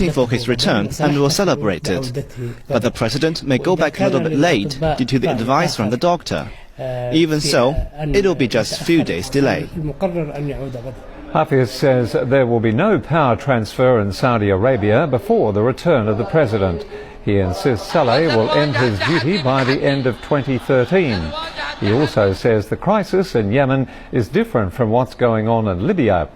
waiting for his return and will celebrate it. But the president may go back a little bit late due to the advice from the doctor. Even so, it will be just a few days delay. Hafiz says there will be no power transfer in Saudi Arabia before the return of the president. He insists Saleh will end his duty by the end of 2013. He also says the crisis in Yemen is different from what's going on in Libya.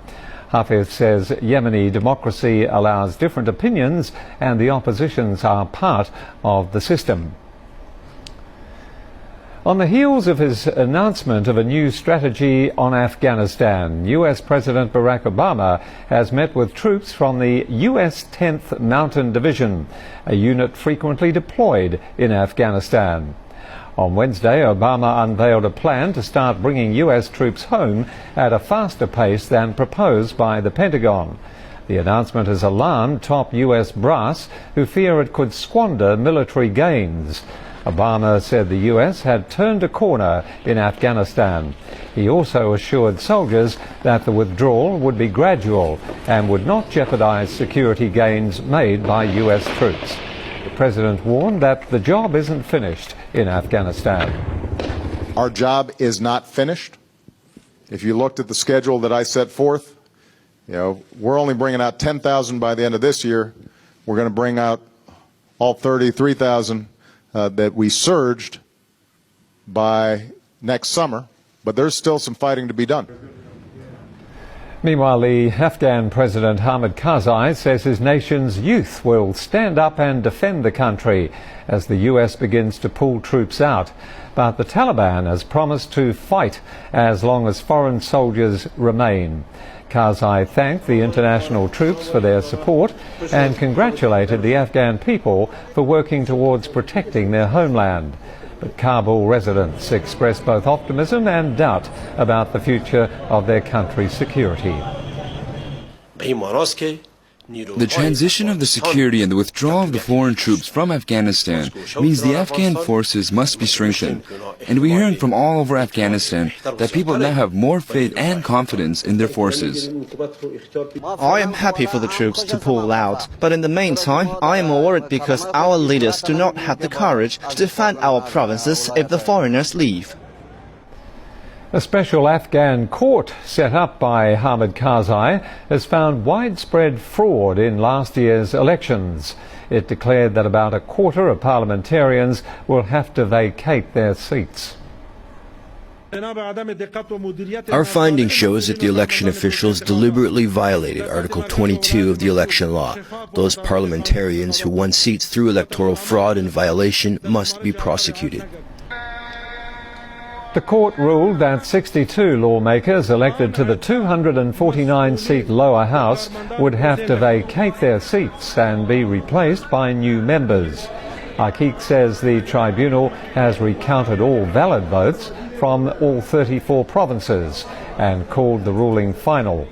Hafiz says Yemeni democracy allows different opinions and the oppositions are part of the system. On the heels of his announcement of a new strategy on Afghanistan, US President Barack Obama has met with troops from the US 10th Mountain Division, a unit frequently deployed in Afghanistan. On Wednesday, Obama unveiled a plan to start bringing US troops home at a faster pace than proposed by the Pentagon. The announcement has alarmed top US brass, who fear it could squander military gains. Obama said the US had turned a corner in Afghanistan. He also assured soldiers that the withdrawal would be gradual and would not jeopardize security gains made by US troops. The president warned that the job isn't finished in Afghanistan. Our job is not finished. If you looked at the schedule that I set forth, we're only bringing out 10,000 by the end of this year. We're going to bring out all 33,000 that we surged by next summer, but there's still some fighting to be done. Meanwhile, the Afghan President Hamid Karzai says his nation's youth will stand up and defend the country as the US begins to pull troops out. But the Taliban has promised to fight as long as foreign soldiers remain. Karzai thanked the international troops for their support and congratulated the Afghan people for working towards protecting their homeland. But Kabul residents expressed both optimism and doubt about the future of their country's security. The transition of the security and the withdrawal of the foreign troops from Afghanistan means the Afghan forces must be strengthened. And we're hearing from all over Afghanistan that people now have more faith and confidence in their forces. I am happy for the troops to pull out, but in the meantime, I am worried because our leaders do not have the courage to defend our provinces if the foreigners leave. A special Afghan court set up by Hamid Karzai has found widespread fraud in last year's elections. It declared that about a quarter of parliamentarians will have to vacate their seats. Our finding shows that the election officials deliberately violated Article 22 of the election law. Those parliamentarians who won seats through electoral fraud and violation must be prosecuted. The court ruled that 62 lawmakers elected to the 249-seat lower house would have to vacate their seats and be replaced by new members. Akik says the tribunal has recounted all valid votes from all 34 provinces and called the ruling final.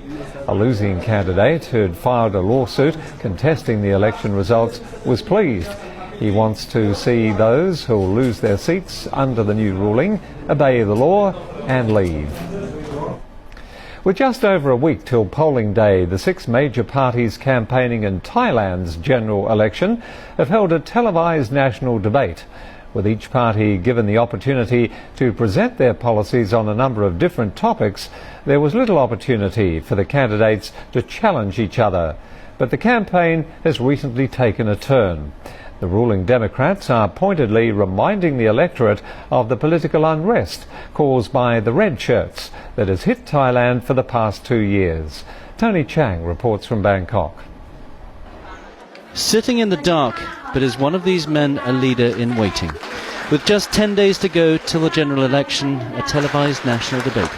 A losing candidate who'd filed a lawsuit contesting the election results was pleased. He wants to see those who will lose their seats under the new ruling obey the law and leave. With just over a week till polling day, the 6 major parties campaigning in Thailand's general election have held a televised national debate, with each party given the opportunity to present their policies on a number of different topics. There was little opportunity for the candidates to challenge each other, but the campaign has recently taken a turn. The ruling Democrats are pointedly reminding the electorate of the political unrest caused by the red shirts that has hit Thailand for the past 2 years. Tony Chang reports from Bangkok. Sitting in the dark, but is one of these men a leader in waiting? With just 10 days to go till the general election, a televised national debate.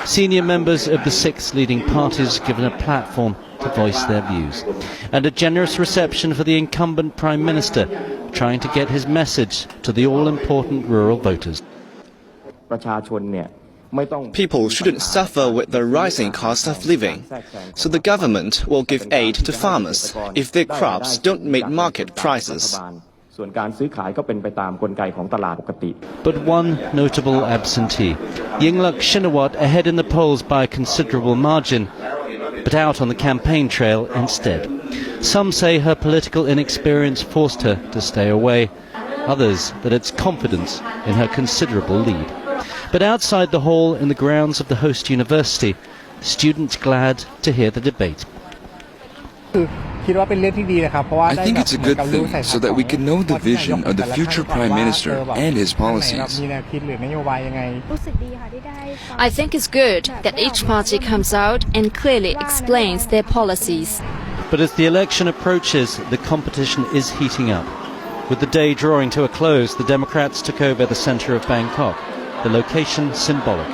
Senior members of the 6 leading parties given a platform to voice their views, and a generous reception for the incumbent Prime Minister trying to get his message to the all-important rural voters. People shouldn't suffer with the rising cost of living, so the government will give aid to farmers if their crops don't meet market prices. But one notable absentee, Yingluck Shinawat, ahead in the polls by a considerable margin, but out on the campaign trail instead. Some say her political inexperience forced her to stay away. Others that it's confidence in her considerable lead. But outside the hall, in the grounds of the host university, students glad to hear the debate. I think it's a good thing so that we can know the vision of the future Prime Minister and his policies. I think it's good that each party comes out and clearly explains their policies. But as the election approaches, the competition is heating up. With the day drawing to a close, the Democrats took over the centre of Bangkok, the location symbolic.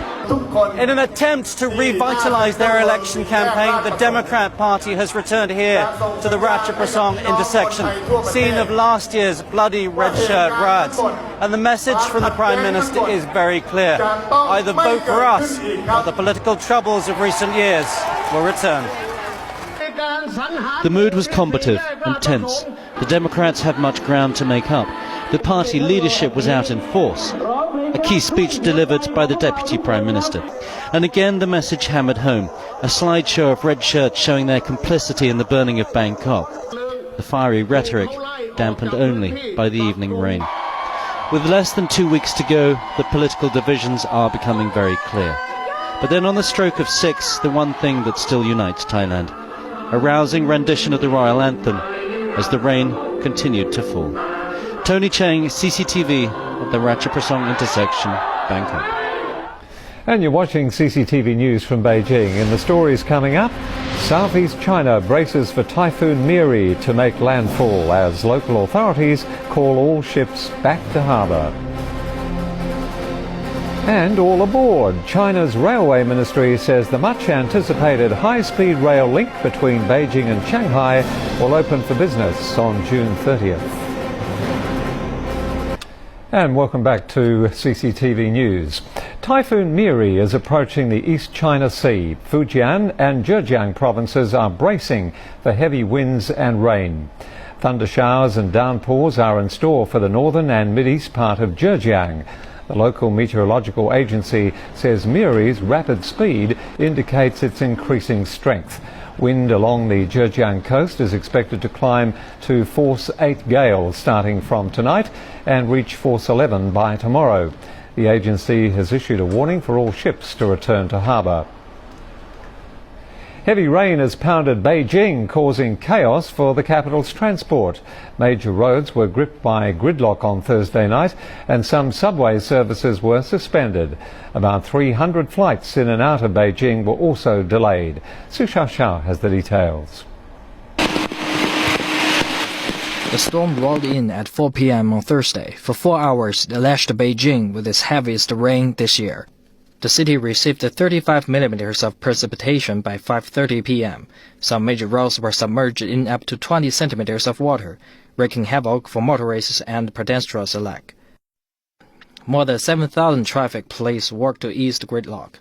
In an attempt to revitalise their election campaign, the Democrat Party has returned here to the Ratchaprasong intersection, scene of last year's bloody red shirt riots. And the message from the Prime Minister is very clear. Either vote for us, or the political troubles of recent years will return. The mood was combative and tense. The Democrats had much ground to make up. The party leadership was out in force. A key speech delivered by the Deputy Prime Minister. And again the message hammered home. A slideshow of red shirts showing their complicity in the burning of Bangkok. The fiery rhetoric dampened only by the evening rain. With less than 2 weeks to go, the political divisions are becoming very clear. But then on the stroke of 6, the one thing that still unites Thailand. A rousing rendition of the royal anthem as the rain continued to fall. Tony Chang, CCTV at the Ratchaprasong intersection, Bangkok. And you're watching CCTV News from Beijing. In the stories coming up, Southeast China braces for Typhoon Miri to make landfall as local authorities call all ships back to harbour. And all aboard. China's Railway Ministry says the much-anticipated high-speed rail link between Beijing and Shanghai will open for business on June 30th. And welcome back to CCTV News. Typhoon Miri is approaching the East China Sea. Fujian and Zhejiang provinces are bracing for heavy winds and rain. Thunder showers and downpours are in store for the northern and mid-east part of Zhejiang. The local meteorological agency says Miri's rapid speed indicates its increasing strength. Wind along the Zhejiang coast is expected to climb to force 8 gales starting from tonight and reach force 11 by tomorrow. The agency has issued a warning for all ships to return to harbour. Heavy rain has pounded Beijing, causing chaos for the capital's transport. Major roads were gripped by gridlock on Thursday night and some subway services were suspended. About 300 flights in and out of Beijing were also delayed. Su Xiaoxiao has the details. The storm rolled in at 4 p.m. on Thursday. For 4 hours, it lashed Beijing with its heaviest rain this year. The city received 35 millimeters of precipitation by 5:30 p.m. Some major roads were submerged in up to 20 centimeters of water, wreaking havoc for motorists and pedestrians alike. More than 7,000 traffic police worked to ease the gridlock.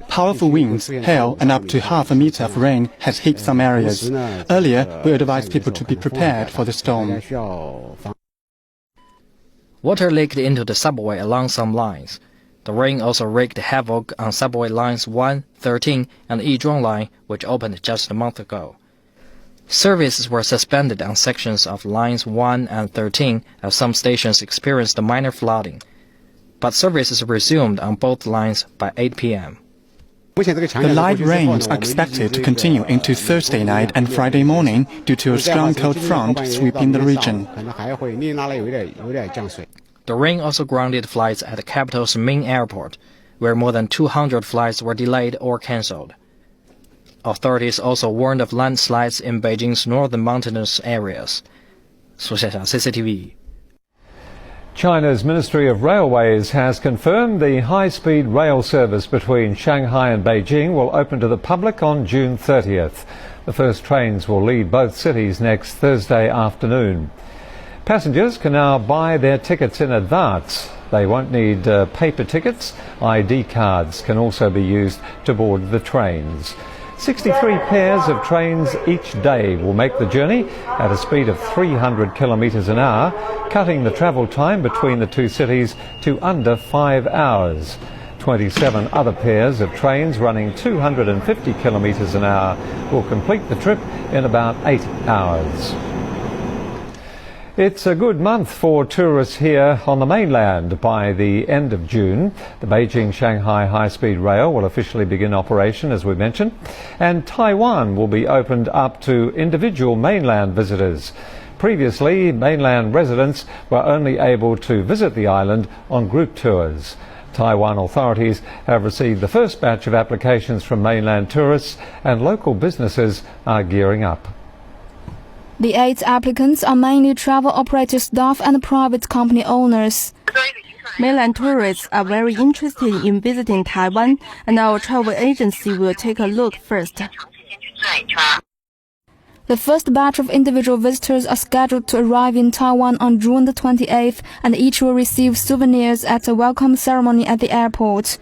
Powerful winds, hail, and up to half a meter of rain has hit some areas. Earlier, we advised people to be prepared for the storm. Water leaked into the subway along some lines. The rain also wreaked havoc on subway lines 1, 13, and Yizhuang line, which opened just a month ago. Services were suspended on sections of lines 1 and 13 as some stations experienced minor flooding. But services resumed on both lines by 8 p.m. The light rains are expected to continue into Thursday night and Friday morning due to a strong cold front sweeping the region. The rain also grounded flights at the capital's main airport, where more than 200 flights were delayed or cancelled. Authorities also warned of landslides in Beijing's northern mountainous areas. Su Xiaoxiao, CCTV. China's Ministry of Railways has confirmed the high-speed rail service between Shanghai and Beijing will open to the public on June 30th. The first trains will leave both cities next Thursday afternoon. Passengers can now buy their tickets in advance. They won't need paper tickets. ID cards can also be used to board the trains. 63 pairs of trains each day will make the journey at a speed of 300 kilometres an hour, cutting the travel time between the two cities to under 5 hours. 27 other pairs of trains running 250 kilometres an hour will complete the trip in about 8 hours. It's a good month for tourists here on the mainland. By the end of June, the Beijing-Shanghai high-speed rail will officially begin operation, as we mentioned, and Taiwan will be opened up to individual mainland visitors. Previously, mainland residents were only able to visit the island on group tours. Taiwan authorities have received the first batch of applications from mainland tourists, and local businesses are gearing up. The 8 applicants are mainly travel operator staff and private company owners. Mainland tourists are very interested in visiting Taiwan, and our travel agency will take a look first. The first batch of individual visitors are scheduled to arrive in Taiwan on June the 28th, and each will receive souvenirs at a welcome ceremony at the airport.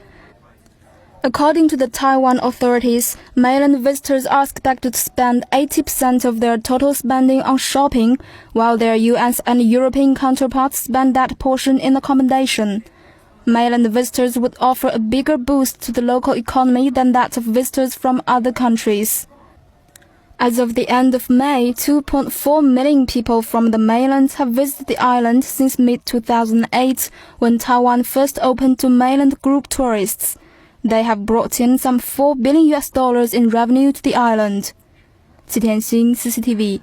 According to the Taiwan authorities, mainland visitors are expected to spend 80% of their total spending on shopping, while their US and European counterparts spend that portion in accommodation. Mainland visitors would offer a bigger boost to the local economy than that of visitors from other countries. As of the end of May, 2.4 million people from the mainland have visited the island since mid-2008, when Taiwan first opened to mainland group tourists. They have brought in some $4 billion in revenue to the island. 季天星 CCTV